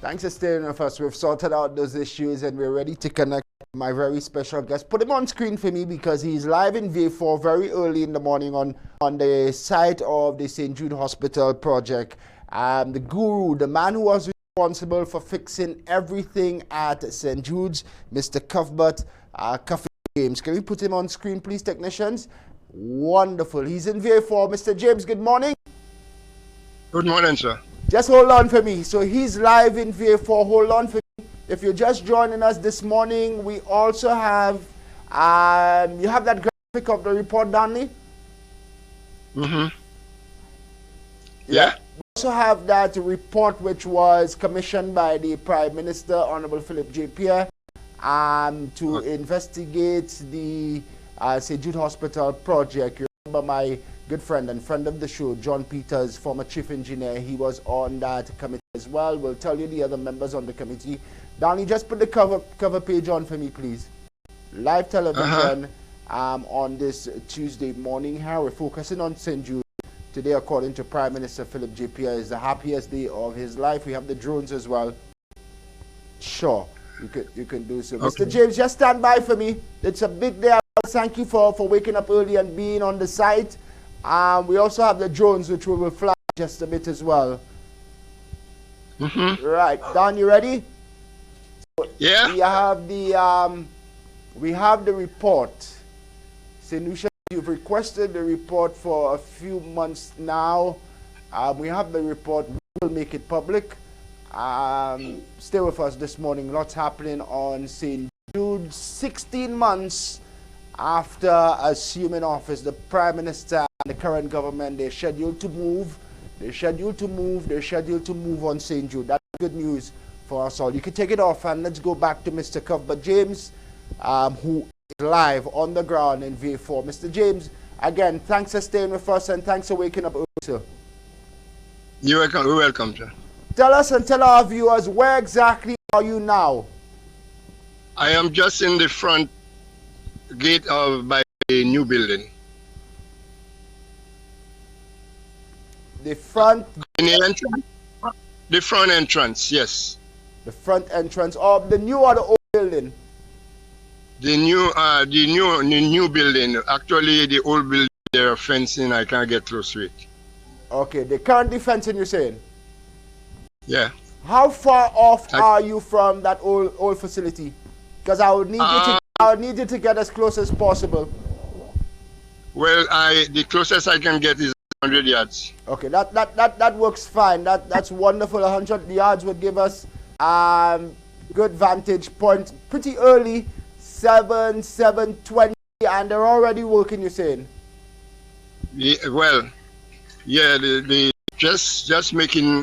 Thanks for staying with us. We've sorted out those issues and we're ready to connect with my very special guest. Put him on screen for me because he's live in V4 very early in the morning on the site of the St Jude Hospital project. The guru, the man who was responsible for fixing everything at St Jude's, Mr. Cuthbert James. Can we put him on screen, please, technicians? Wonderful. He's in V4. Mr. James, good morning. Good morning, sir. Just hold on for me. So he's live in V4. Hold on for me. If you're just joining us this morning, we also have, you have that graphic of the report, Danley? Mm-hmm. Yeah. We also have that report which was commissioned by the Prime Minister, Honorable Philip J. Pierre, to investigate the St Jude Hospital project. You remember my good friend and friend of the show, John Peters, former chief engineer. He was on that committee as well. We'll tell you the other members on the committee. Danny, just put the cover page on for me, please. Live television on this Tuesday morning. Here we're focusing on St. Jude. Today, according to Prime Minister Philip J. Pierre, is the happiest day of his life. We have the drones as well. Sure, you can do so. Okay. Mr. James, just stand by for me. It's a big day. Thank you for waking up early and being on the site. We also have the drones, which we will fly just a bit as well. Mm-hmm. Right, Don, you ready? So yeah. We have the report. St. Lucia, you've requested the report for a few months now. We have the report. We will make it public. Stay with us this morning. Lots happening on St. Jude. 16 months after assuming office, the Prime Minister and the current government, they're scheduled to move. They're scheduled to move on St. Jude. That's good news for us all. You can take it off and let's go back to Mr. Cuthbert James, who is live on the ground in V4. Mr. James, again, thanks for staying with us and thanks for waking up early, sir. You're welcome. You're welcome, sir. Tell us and tell our viewers, where exactly are you now? I am just in the front gate by a new building. The front? In the entrance? The front entrance, yes. The front entrance of the new or the old building? The new building. Actually, the old building, they're fencing. I can't get close to it. Okay, the current fencing, you're saying? Yeah. How far off are you from that old facility? Because I would need you to get as close as possible. Well, the closest I can get is 100 yards. Okay, that works fine. That's wonderful. 100 yards would give us good vantage point pretty early, 7:20, and they're already working, you're saying? Yeah, well, yeah, the just making,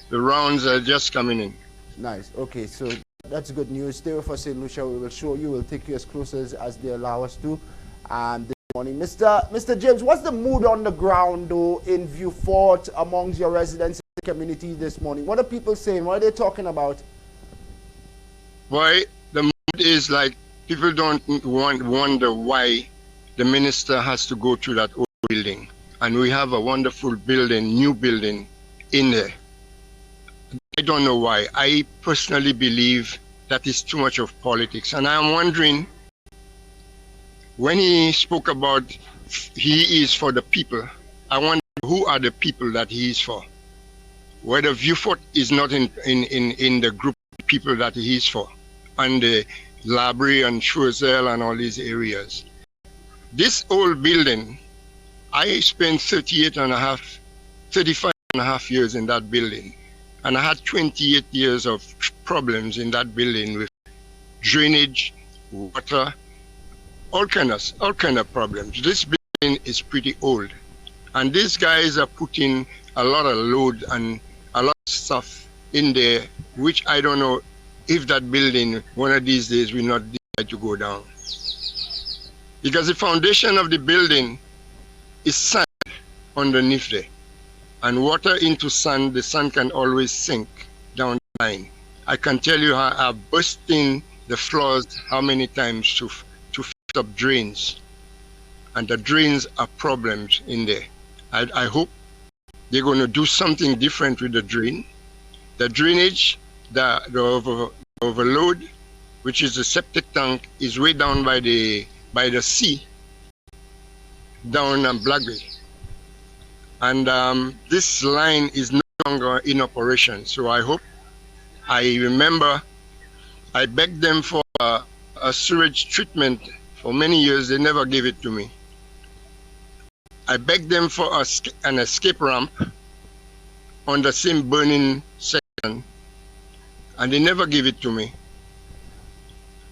the rounds are just coming in. Nice. Okay, so that's good news. Stay with us, St. Lucia. We will show you. We'll take you as close as they allow us to. This morning, Mr. James, what's the mood on the ground, though, in Vieux-Fort amongst your residents in the community this morning? What are people saying? What are they talking about? Why the mood is like people don't wonder why the minister has to go through that old building, and we have a wonderful building, new building in there. I don't know why. I personally believe that is too much of politics. And I'm wondering, when he spoke about he is for the people, I wonder who are the people that he is for? Whether Vieux-Fort is not in the group of people that he is for, and the Labrie and Choiseul and all these areas. This old building, I spent 35 and a half years in that building. And I had 28 years of problems in that building with drainage, water, all kind of problems. This building is pretty old, and these guys are putting a lot of load and a lot of stuff in there, which I don't know if that building one of these days will not decide to go down. Because the foundation of the building is sand underneath there. And water into sand, the sand can always sink down the line. I can tell you how I've busting the floors how many times to fix up drains. And the drains are problems in there. I hope they're going to do something different with the drain. The drainage, the overload, which is the septic tank, is way down by the sea, down Blackberry. And this line is no longer in operation. So I remember I begged them for a sewage treatment for many years. They never gave it to me. I begged them for an escape ramp on the same burning section, and they never gave it to me.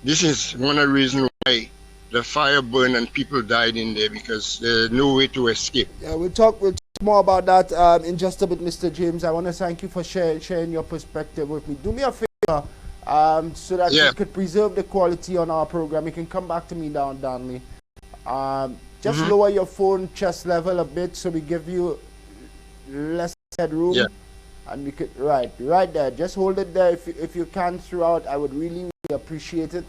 This is one of the reasons why the fire burned and people died in there, because there's no way to escape. Yeah, we'll talk more about that in just a bit, Mr. James. I want to thank you for sharing your perspective with me. Do me a favor, so that we could preserve the quality on our program. You can come back to me down, Danley. Just lower your phone chest level a bit so we give you less headroom. Yeah. And we could, right there. Just hold it there if you can throughout. I would really appreciate it.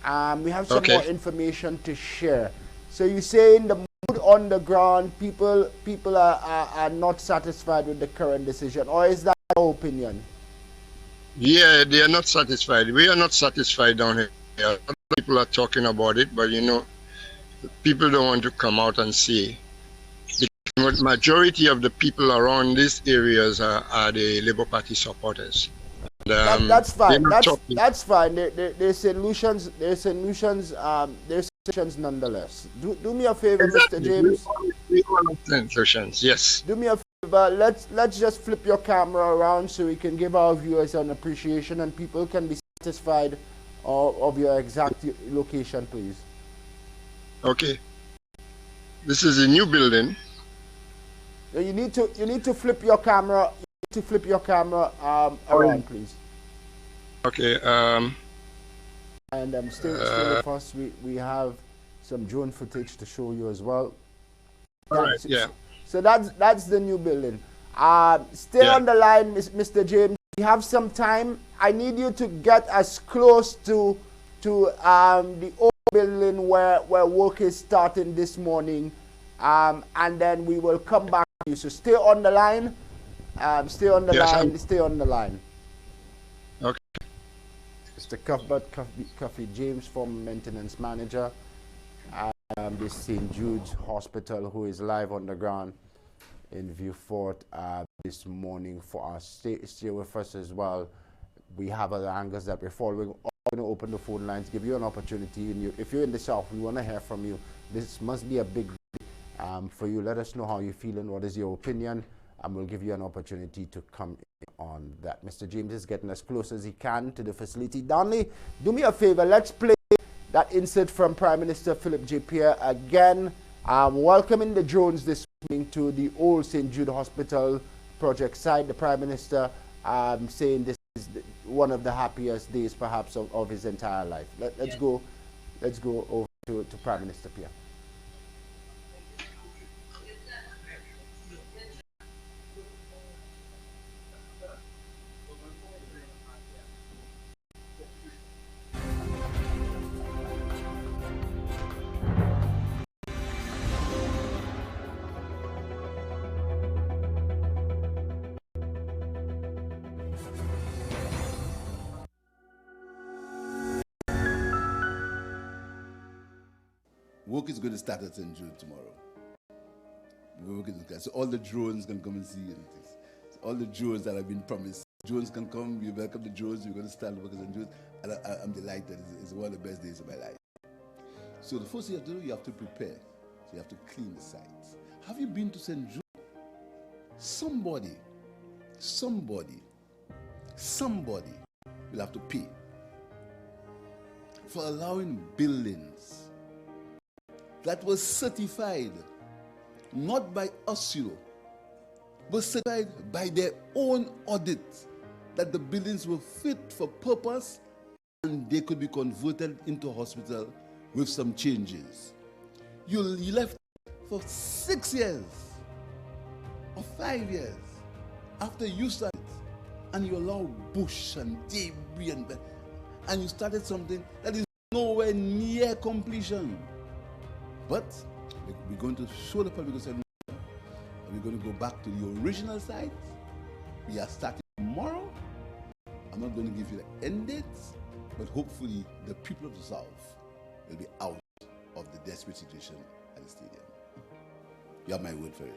We have some more information to share. So you say in the mood on the ground, people are not satisfied with the current decision, or is that your opinion? Yeah, they are not satisfied. We are not satisfied down here. A lot of people are talking about it, but you know, people don't want to come out and say. The majority of the people around these areas are the Labour Party supporters. That's fine. That's fine. They're St. Lucians. They're St. Lucians. They're St. Lucians nonetheless. Do me a favor, exactly. Mr. James. We are St. Lucians. Yes. Do me a favor. Let's just flip your camera around so we can give our viewers an appreciation and people can be satisfied of your exact location, please. Okay. This is a new building. You need to flip your camera. Around, please. Okay. And stay with us. We have some drone footage to show you as well. All right. Yeah. So that's the new building. Stay on the line, Mr. James. We have some time. I need you to get as close to the old building where work is starting this morning, and then we will come back to you. So stay on the line. Stay on the line. Okay. Mr. Cuthbert Cuffy James, former maintenance manager. This St Jude Hospital, who is live on the ground in Vieux-Fort this morning for us. Stay with us as well. We have other angles that we're following. I'm going to open the phone lines, give you an opportunity. And if you're in the South, we want to hear from you. This must be a big for you. Let us know how you're feeling. What is your opinion? And we'll give you an opportunity to come in on that. Mr. James is getting as close as he can to the facility. Darnley, do me a favor. Let's play that insert from Prime Minister Philip J. Pierre again. Welcoming the drones this morning to the old St. Jude Hospital project site. The Prime Minister saying this is one of the happiest days perhaps of his entire life. Let's go over to Prime Minister Pierre. Work is going to start at St. Jude tomorrow. So all the drones can come and see it. So all the drones that have been promised. Drones can come, we welcome the drones, we're going to start work at St. Jude. And I'm delighted. It's one of the best days of my life. So the first thing you have to do, you have to prepare. So you have to clean the sites. Have you been to St. Jude? Somebody will have to pay for allowing buildings that was certified, not by us, but certified by their own audit, that the buildings were fit for purpose and they could be converted into a hospital with some changes. You left for 6 years or 5 years after you started, and you allow bush and debris and you started something that is nowhere near completion. But we're going to show the public and we're going to go back to the original site. We are starting tomorrow. not going to give you the end date, but hopefully the people of the South will be out of the desperate situation at the stadium. You have my word for it.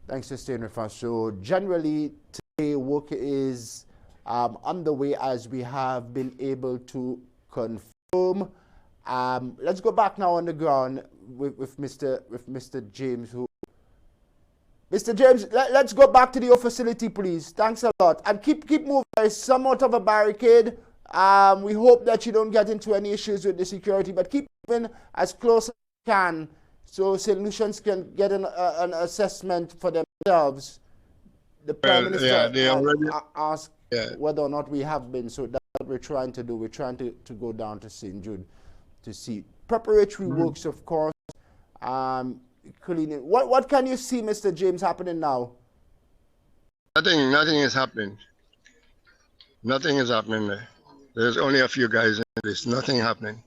Thanks for staying with us. So generally today work is underway, as we have been able to confirm. Let's go back now on the ground with Mr. James. Mr. James, let's go back to your facility, please. Thanks a lot. And keep moving. There's somewhat of a barricade. We hope that you don't get into any issues with the security, but keep moving as close as you can, so St. Lucians can get an assessment for themselves. The Prime Minister they already asked whether or not we have been, so that's what we're trying to do. We're trying to go down to St. Jude to see. Preparatory works, of course. Cleaning. What can you see, Mr. James, happening now? Nothing is happening. Nothing is happening there. There's only a few guys in this. Nothing happening.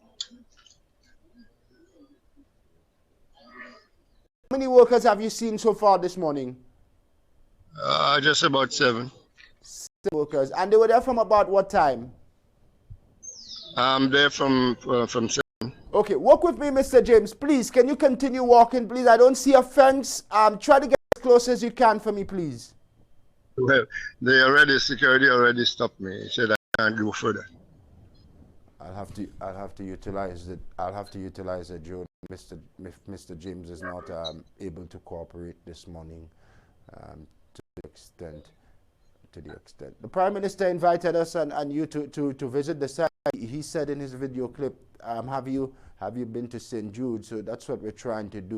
How many workers have you seen so far this morning? Just about 7. 7 workers. And they were there from about what time? There from 7. Okay, walk with me, Mr. James. Please, can you continue walking, please? I don't see a fence. Try to get as close as you can for me, please. Well, security already stopped me. He said I can't go further. I'll have to utilize it, Joe. Mr. James is not able to cooperate this morning to the extent. The Prime Minister invited us and you to visit the site. He said in his video clip, have you been to St. Jude? So that's what we're trying to do.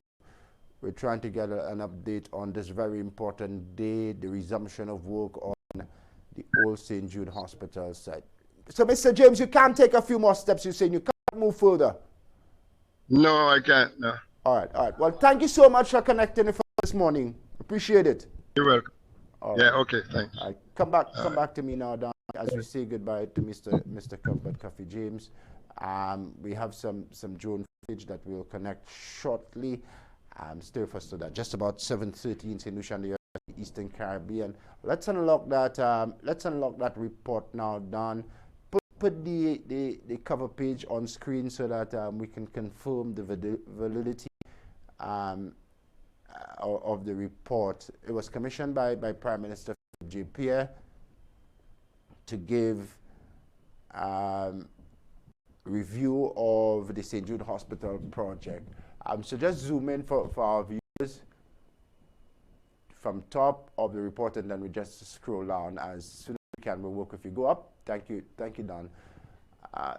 We're trying to get an update on this very important day, the resumption of work on the old St. Jude Hospital site. So, Mr. James, you can't take a few more steps. You're saying you can't move further? No, I can't. No. All right. Well, thank you so much for connecting with us this morning. Appreciate it. You're welcome. All yeah. Right. Okay. Thanks. All right. Come back to me now, Don, as we say goodbye to Mr. Cuthbert Coffee James. We have some drone footage that we'll connect shortly. Stay with us to that. Just about 7:30 in St. Lucia, the Eastern Caribbean. Let's unlock that report now, Don. Put the cover page on screen so that we can confirm the validity of the report. It was commissioned by Prime Minister Pierre to give review of the St. Jude Hospital project. So just zoom in for our viewers from top of the report, and then we just scroll down as soon as we can. We'll work with you. Go up. Thank you, Don.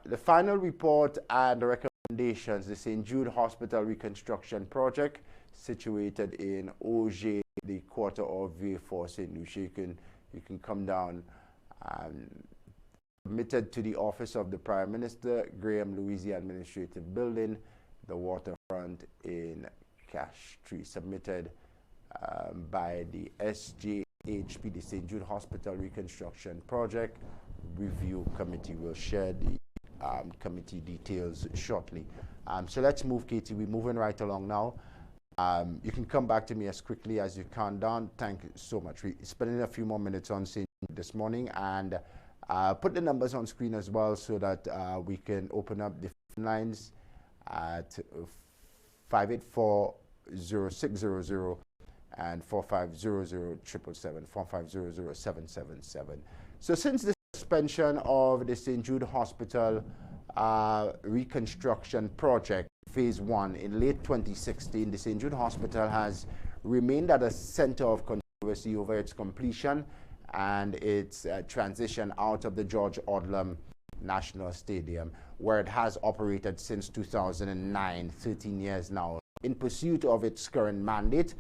The final report and the recommendations, the St. Jude Hospital Reconstruction Project, situated in Auger, the quarter of V4 St. Lucia. You can come down. Submitted to the office of the Prime Minister, Graham Louisi Administrative Building, the waterfront in Cash Tree. Submitted by the SJHP, the St. Jude Hospital Reconstruction Project Review Committee. Will share the committee details shortly. So let's move, Katie. We're moving right along now. You can come back to me as quickly as you can, Don. Thank you so much. We're spending a few more minutes on St. Jude this morning, and put the numbers on screen as well so that we can open up the phone lines at 584-0600 and 4500-777, 4500-777. So since the suspension of the St. Jude Hospital reconstruction project, phase 1, in late 2016, the St. Jude Hospital has remained at a center of controversy over its completion and its transition out of the George Odlum National Stadium, where it has operated since 2009, 13 years now. In pursuit of its current mandate,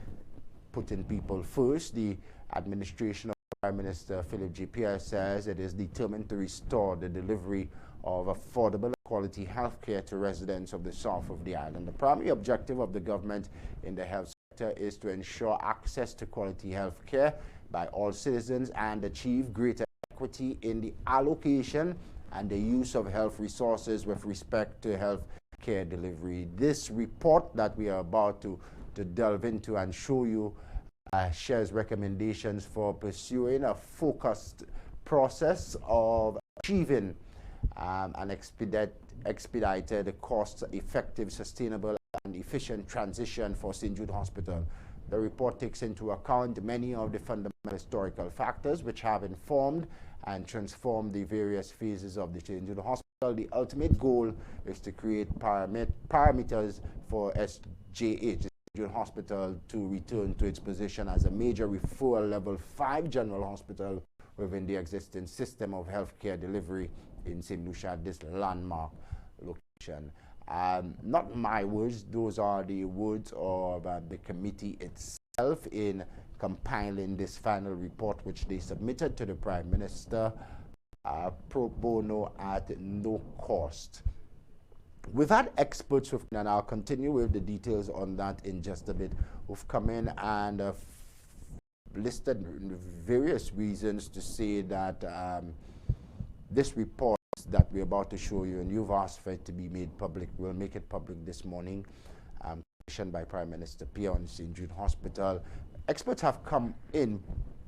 putting people first, the administration of Prime Minister Philip J. Pierre says it is determined to restore the delivery of affordable quality health care to residents of the south of the island. The primary objective of the government in the health sector is to ensure access to quality health care by all citizens and achieve greater equity in the allocation and the use of health resources with respect to health care delivery. This report that we are about to delve into and show you shares recommendations for pursuing a focused process of achieving an expedited, cost-effective, sustainable, and efficient transition for St. Jude Hospital. The report takes into account many of the fundamental historical factors which have informed and transformed the various phases of the St. Jude Hospital. The ultimate goal is to create parameters for SJH, the St. Jude Hospital, to return to its position as a major referral level 5 general hospital within the existing system of healthcare delivery in St. Lucia, this landmark location. Not my words, those are the words of the committee itself in compiling this final report, which they submitted to the Prime Minister pro bono at no cost. We've had experts, and I'll continue with the details on that in just a bit, who've come in and listed various reasons to say that this report that we're about to show you, and you've asked for it to be made public, we'll make it public this morning, commissioned by Prime Minister Pierre on St. Jude Hospital. Experts have come in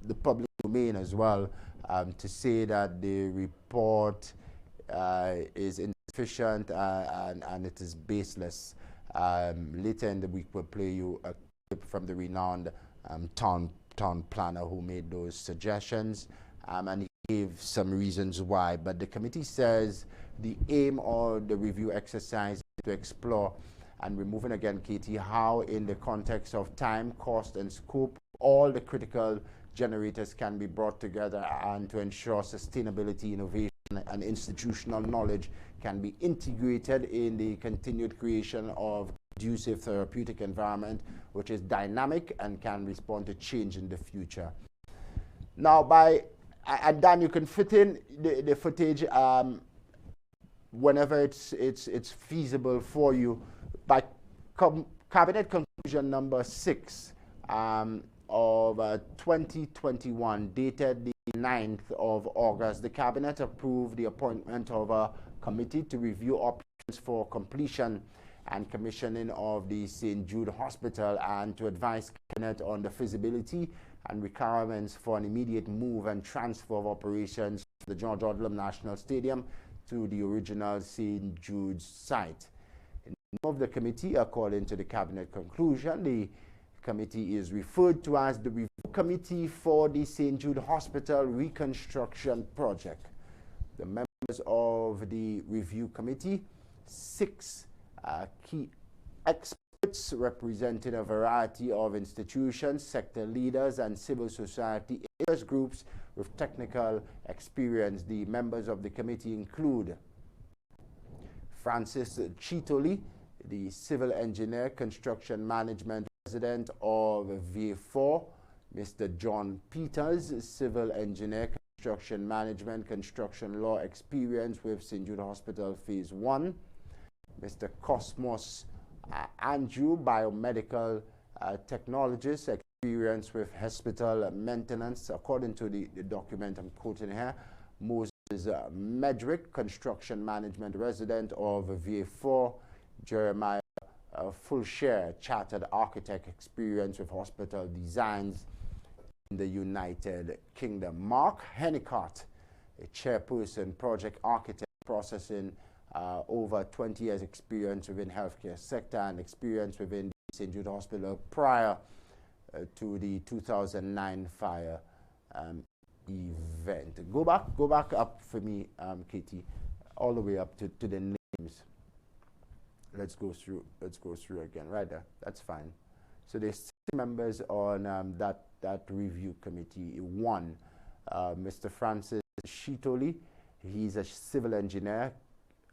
the public domain as well to say that the report is insufficient and it is baseless. Later in the week, we'll play you a clip from the renowned town planner who made those suggestions, and he gave some reasons why. But the committee says the aim of the review exercise is to explore, and we're moving again, Katie, how in the context of time, cost, and scope, all the critical generators can be brought together and to ensure sustainability, innovation, and institutional knowledge can be integrated in the continued creation of conducive therapeutic environment, which is dynamic and can respond to change in the future. Now, and Dan, you can fit in the footage whenever it's feasible for you. By Cabinet Conclusion number 6 of 2021, dated the 9th of August, the Cabinet approved the appointment of a committee to review options for completion and commissioning of the St. Jude Hospital and to advise Cabinet on the feasibility and requirements for an immediate move and transfer of operations from the George Odlum National Stadium to the original St. Jude's site. In the name of the committee, according to the Cabinet conclusion, the committee is referred to as the Review Committee for the St. Jude Hospital Reconstruction Project. The members of the Review Committee, 6 key experts representing a variety of institutions, sector leaders, and civil society interest groups with technical experience. The members of the committee include Francis Chitoli, the civil engineer, construction management resident of VA4, Mr. John Peters, civil engineer, construction management, construction law experience with St. Jude Hospital Phase 1, Mr. Cosmos Andrew, biomedical technologist, experience with hospital maintenance, according to the document I'm quoting here. Moses Medrick, construction management resident of VA4, Jeremiah Fullshare, chartered architect, experience with hospital designs in the United Kingdom. Mark Hennicott, a chairperson, project architect, processing over 20 years experience within healthcare sector and experience within the St. Jude Hospital prior to the 2009 fire event. Go back up for me, Katie, all the way up to the names. Let's go through again. Right there. That's fine. So there's 6 members on that review committee. 1, Mr. Francis Chitoli. He's a civil engineer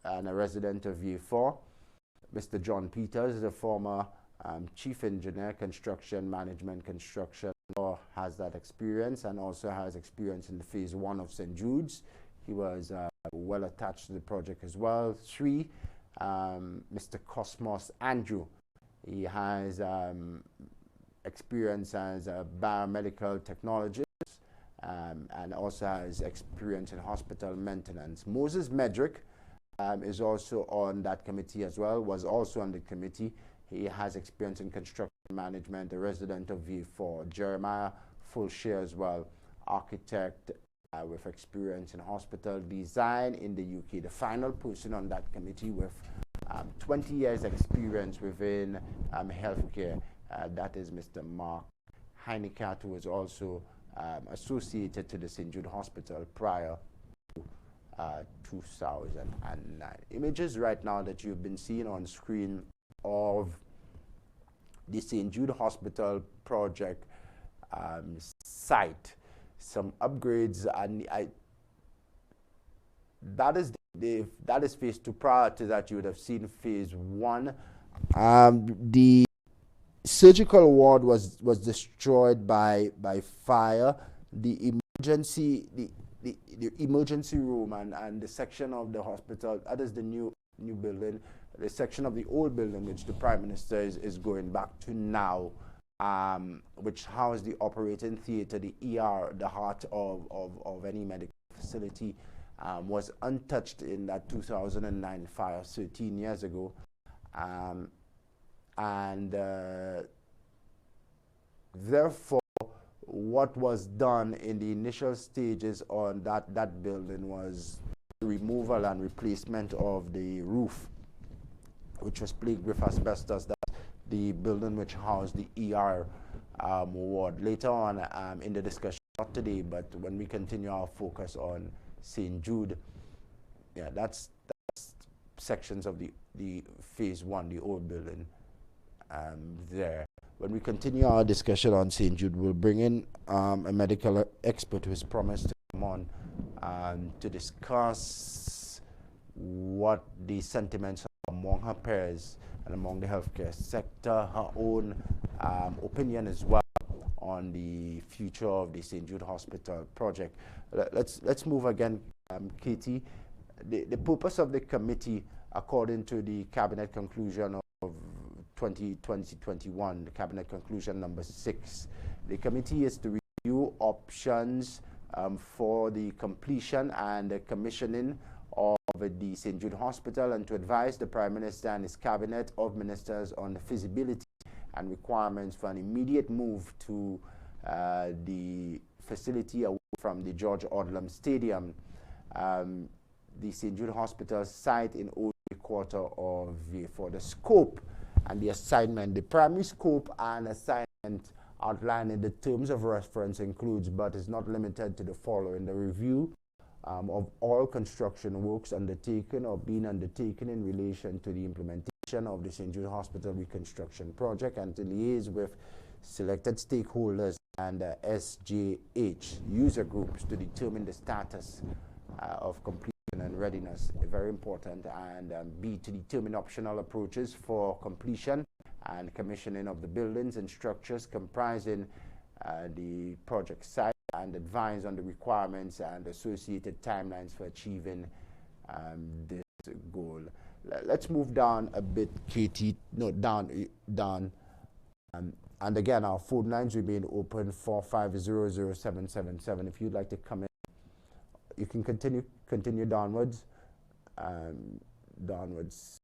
and a resident of VA4. Mr. John Peters is a former chief engineer, construction management, construction has that experience and also has experience in the phase 1 of St. Jude's. He was well attached to the project as well. 3, Mr. Cosmos Andrew. He has experience as a biomedical technologist and also has experience in hospital maintenance. Moses Medrick is also on that committee as well, was also on the committee. He has experience in construction management, a resident of V4. Jeremiah Fulshire as well, architect with experience in hospital design in the UK. The final person on that committee with 20 years experience within healthcare, that is Mr. Mark Heinekat, who was also associated to the St. Jude Hospital prior to 2009. Images right now that you've been seeing on screen of the St. Jude Hospital project site, some upgrades, and that is phase 2. Prior to that, you would have seen phase 1. The surgical ward was destroyed by fire. The emergency room and the section of the hospital, that is the new building, the section of the old building which the Prime Minister is going back to now, which housed the operating theatre, the ER, the heart of any medical facility, was untouched in that 2009 fire 13 years ago. Therefore, what was done in the initial stages on that building was removal and replacement of the roof, which was plagued with asbestos. That's the building which housed the ER ward. Later on in the discussion, not today, but when we continue our focus on St. Jude, yeah, that's sections of the phase 1, the old building there. When we continue our discussion on St. Jude, we'll bring in a medical expert who has promised to come on to discuss what the sentiments are among her peers and among the healthcare sector, her own opinion as well on the future of the St. Jude Hospital project. Let's move again, Katie. The purpose of the committee, according to the cabinet conclusion of 2020-21, the cabinet conclusion number 6, the committee is to review options for the completion and the commissioning of the St. Jude Hospital and to advise the Prime Minister and his cabinet of ministers on the feasibility and requirements for an immediate move to the facility away from the George Odlum Stadium, the St. Jude Hospital site in Old Quarter of for the scope and the assignment. The primary scope and assignment outlined in the terms of reference includes, but is not limited to, the following: the review of all construction works undertaken or being undertaken in relation to the implementation of the St. Jude Hospital Reconstruction Project, and to liaise with selected stakeholders and SJH user groups to determine the status of completion and readiness, very important, and B, to determine optional approaches for completion and commissioning of the buildings and structures comprising the project site, and advise on the requirements and associated timelines for achieving this goal. Let's move down a bit, Katie. No, down. And again, our phone lines remain open, 4500777. If you'd like to come in, you can continue downwards. Downwards.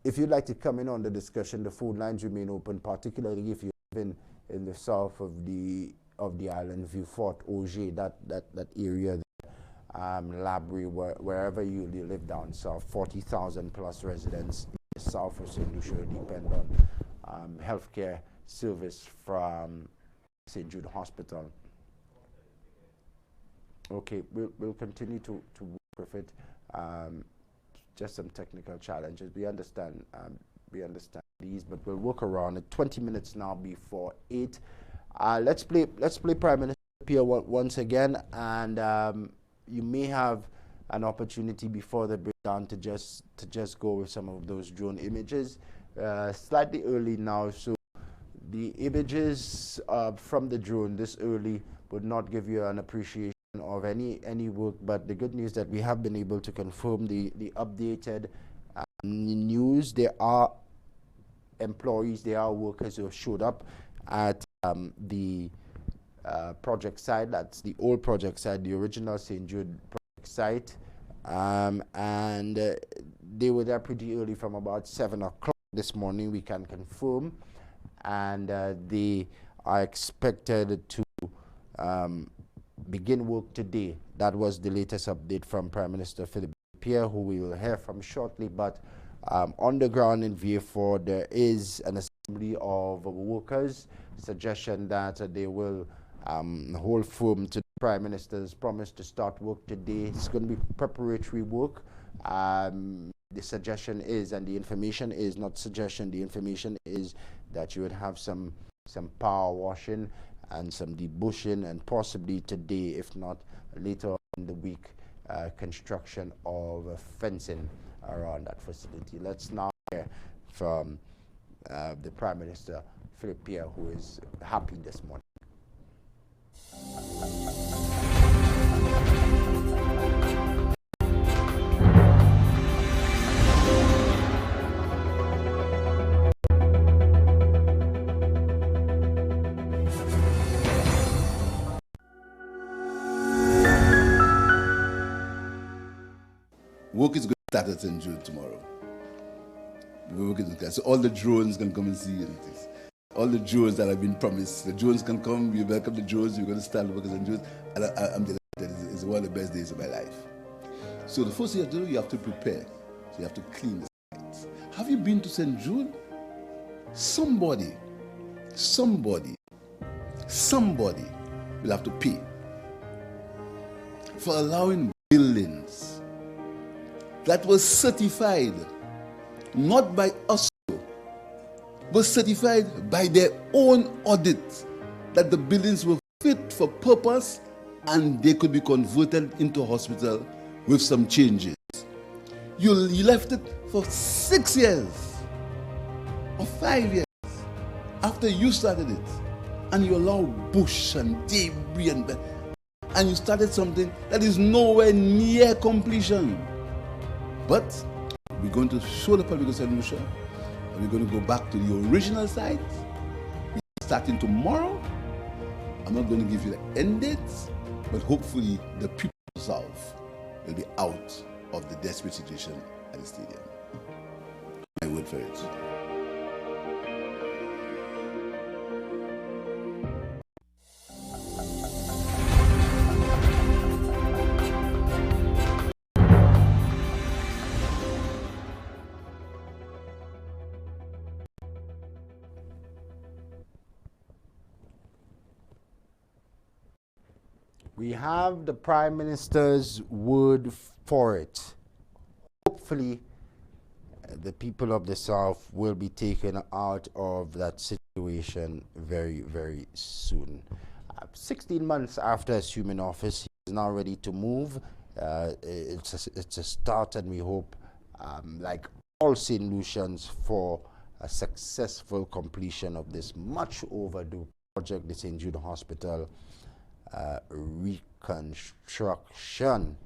If you'd like to come in on the discussion, the phone lines remain open, particularly if you live in the south of the island, Vieux-Fort, Auger, that area there, Labrie, wherever you live down south. 40,000 plus residents in the south of St. Lucia depend on healthcare service from St. Jude Hospital. Okay, we'll continue to work with it. Just some technical challenges. We understand these, but we'll work around it. 20 minutes now before 8. Let's play Prime Minister Pierre once again, and you may have an opportunity before the breakdown to just go with some of those drone images. Slightly early now, so the images from the drone this early would not give you an appreciation of any work, but the good news that we have been able to confirm the updated news. There are employees, there are workers who have showed up at the project site. That's the old project site, the original St Jude project site, and they were there pretty early, from about 7 o'clock this morning, we can confirm, and they are expected to begin work today. That was the latest update from Prime Minister Pierre, who we will hear from shortly. But on the ground in Vieux-Fort, there is an assembly of workers, suggestion that they will hold firm to the Prime Minister's promise to start work today. It's going to be preparatory work. The suggestion is, and the information is not suggestion, the information is that you would have some power washing and some debushing, and possibly today, if not later in the week, construction of fencing around that facility. Let's now hear from the Prime Minister, Pierre, who is happy this morning. Work is going to start at St Jude tomorrow. So all the drones can come and see you. All the drones that have been promised, the drones can come. We welcome the drones. We're going to start work at St Jude. And I'm delighted. It's one of the best days of my life. So the first thing you have to do, you have to prepare. So you have to clean the site. Have you been to St Jude? Somebody will have to pay for allowing buildings that was certified not by us, but certified by their own audit, that the buildings were fit for purpose and they could be converted into a hospital with some changes. You left it for 6 years or 5 years after you started it, and you allow bush and debris and you started something that is nowhere near completion. But we're going to show the public of St Lucia, and we're going to go back to the original site. We're starting tomorrow. I'm not going to give you the end dates, but hopefully the people of the South will be out of the desperate situation at the stadium. My word for it. We have the Prime Minister's word for it. Hopefully, the people of the South will be taken out of that situation very, very soon. 16 months after assuming office, he is now ready to move. It's a start, and we hope, like all St. Lucians, for a successful completion of this much overdue project, the St Jude Hospital reconstruction.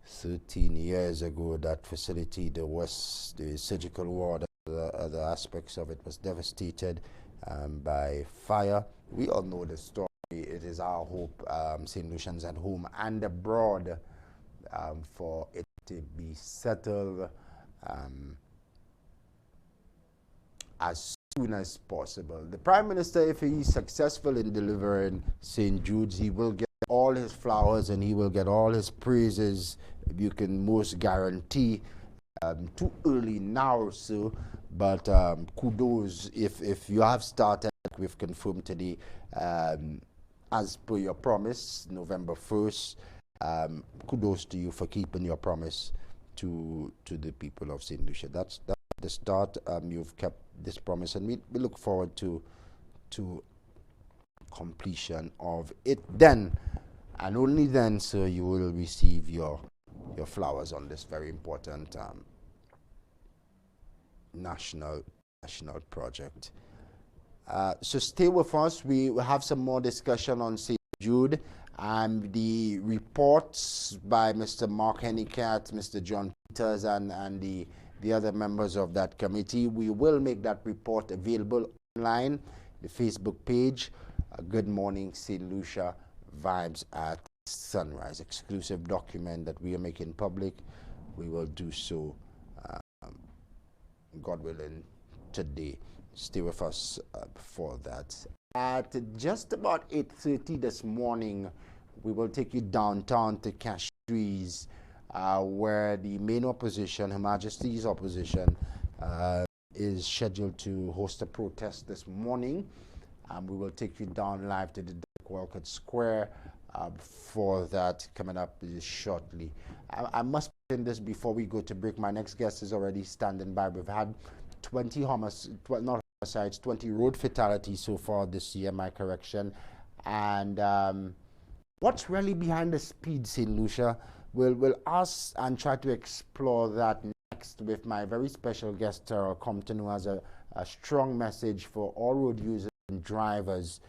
13 years ago, that facility, the surgical ward, other aspects of it was devastated by fire. We all know the story. It is our hope, St. Lucians at home and abroad, for it to be settled as soon as possible. The Prime Minister, if he is successful in delivering St. Jude's, he will get all his flowers and he will get all his praises. You can most guarantee. Too early now, sir, but kudos if you have started. We've confirmed today, as per your promise, November 1st. Kudos to you for keeping your promise to the people of St. Lucia. That's the start. You've kept this promise, and we look forward to completion of it. Then, and only then, sir, you will receive your flowers on this very important national project. So stay with us. We will have some more discussion on St. Jude and the reports by Mr. Mark Hennicat, Mr. John Peters, and the other members of that committee. We will make that report available online, the Facebook page, Good Morning St. Lucia Vibes at Sunrise, exclusive document that we are making public. We will do so, God willing, today. Stay with us for that. At just about 8:30 this morning, we will take you downtown to Castries, where the main opposition, Her Majesty's opposition, is scheduled to host a protest this morning. We will take you down live to the Walcott Square for that, coming up shortly. I must put in this before we go to break. My next guest is already standing by. We've had 20 20 road fatalities so far this year, my correction. And what's really behind the speed, St. Lucia? We'll ask and try to explore that next with my very special guest, Pierre, who has a strong message for all road users and drivers.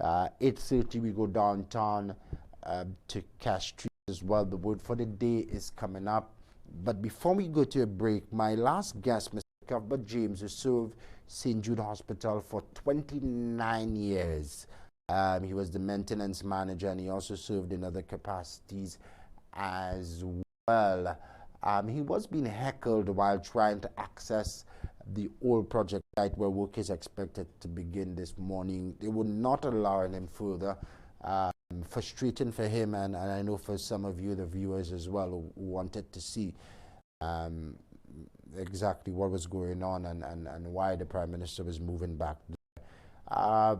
8:30 we go downtown to Castries as well. The word for the day is coming up. But before we go to a break, my last guest, Mr. Cuthbert James, who served St Jude Hospital for 29 years. He was the maintenance manager, and he also served in other capacities as well. He was being heckled while trying to access the old project site where work is expected to begin this morning. They would not allow him further. Frustrating for him, and I know for some of you, the viewers as well, who wanted to see exactly what was going on and why the Prime Minister was moving back there.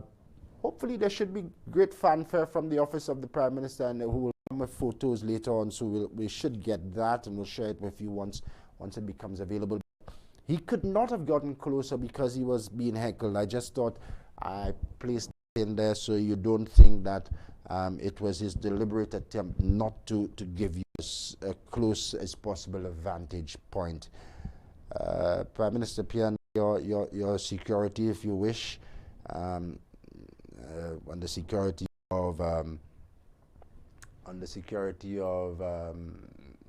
Hopefully there should be great fanfare from the office of the Prime Minister, and who will come with photos later on, so we should get that, and we'll share it with you once it becomes available. He could not have gotten closer because he was being heckled. I just thought I placed it in there so you don't think that it was his deliberate attempt not to give you as close as possible a vantage point. Prime Minister Pierre, your security, if you wish, on the security of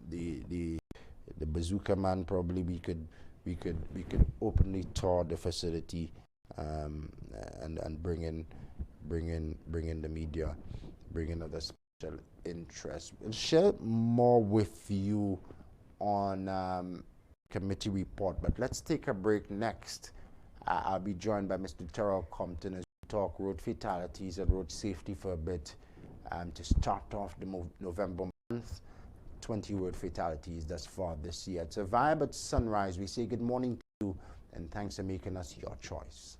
the bazooka man, probably we could openly tour the facility and bring in the media, bring in other special interests. We'll share more with you on committee report, but let's take a break. Next, I'll be joined by Mr. Terrell Compton as we talk road fatalities and road safety for a bit. To start off the November month, 20 road fatalities thus far this year. It's a vibe at sunrise. We say good morning to you and thanks for making us your choice.